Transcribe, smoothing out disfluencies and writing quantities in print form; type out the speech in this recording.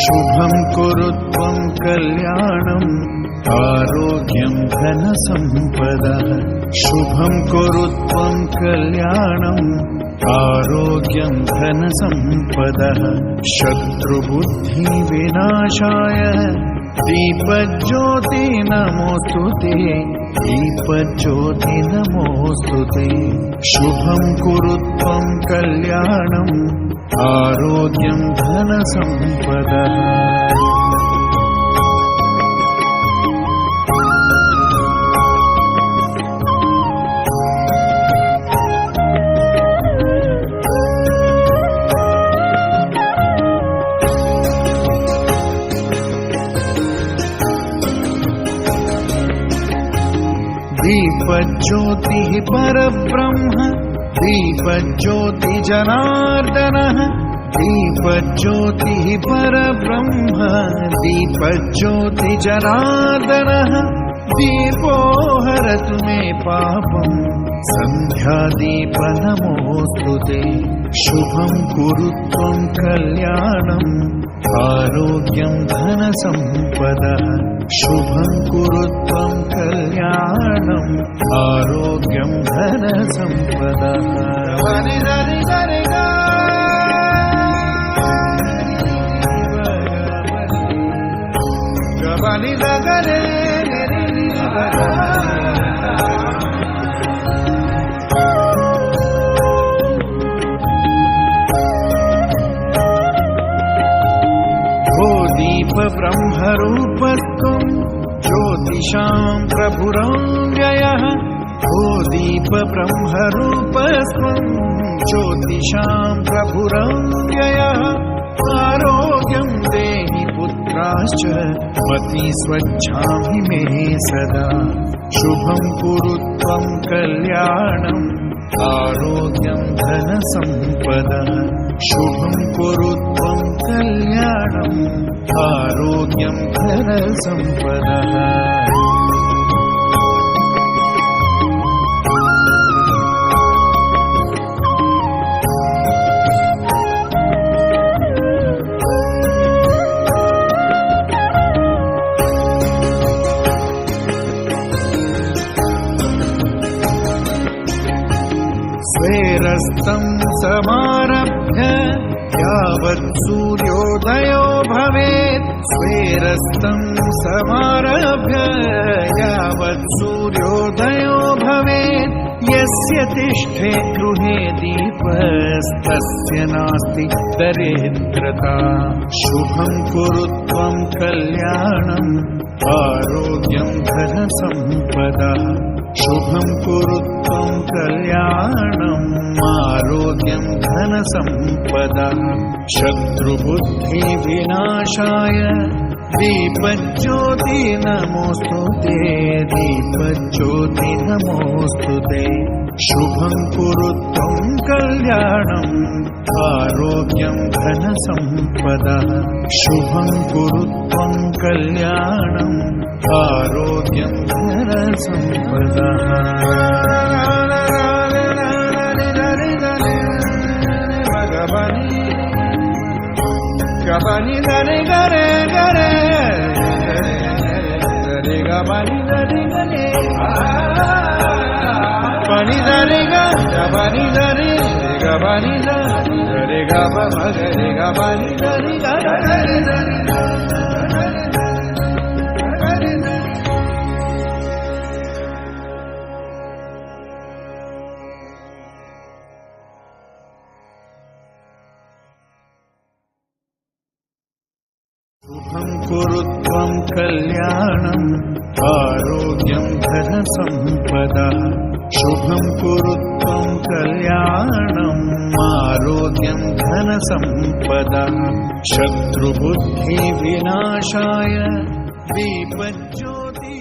शुभं कुरु त्वं कल्याणम् आरोग्यं धनसम्पदः शुभं कुरु त्वं कल्याणम् आरोग्यं धनसम्पदः शत्रुबुद्धिविनाशाय दीपज्योति नमोस्तुते दीपज्योति नमोस्तुते शुभं कुरु त्वं कल्याणम् आरोग्यं धनसम्पदः दीपज्योतिः परब्रह्म दीपज्योति जनार्दनः दीपज्योतिः परब्रह्म दीपज्योति जनार्दनः दीपो हरतु मे पापम् सन्ध्यादीप नमोस्तुते शुभं कुरु त्वं कल्याणम् आरोग्यं धनसम्पदः शुभं कुरु त्वं कल्याणम् आरोग्यं धनसम्पदः ब्रह्मरूपत्वं ज्योतिषां प्रभुरव्ययः ओ दीप ब्रह्मरूपत्वं ज्योतिषां प्रभुरव्ययः आरोग्यं देहि पुत्राश्च मति स्वच्छामि मे सदा शुभं कुरु त्वं कल्याणम् आरोग्यं धनसम्पदः शुभं कुरु त्वं कल्याणम् आरोग्यं धनसम्पदः स्वेरस्तं समारभ्य यावत् सूर्योदयो भवेत् स्वेरस्तं समारभ्य यावत् सूर्योदयो भवेत् यस्य तिष्ठे गृहे दीपस्तस्य नास्ति दरिद्रता शुभं कुरु त्वं कल्याणम् आरोग्यं धनसम्पदः शुभं कुरु त्वं कल्याणम् आरोग्यं धनसम्पदः शत्रुबुद्धिविनाशाय दीपज्योति नमोस्तुते दीपज्योति नमोस्तुते शुभं कुरु त्वं कल्याणम् आरोग्यं धनसम्पदः शुभं कुरु त्वं कल्याणम् आरोग्यं धनसम्पदः गबनि दरे गरे गरे दरे गबनि दरे गरे पनि दरे गबनि दरे गबनि दरे गब मगरे गबनि दरे गरे शुभं कुरु त्वं कल्याणम् आरोग्यं धनसम्पदः शुभं कुरु त्वं कल्याणम् आरोग्यं धनसम्पदः शत्रुबुद्धिविनाशाय दीपज्योति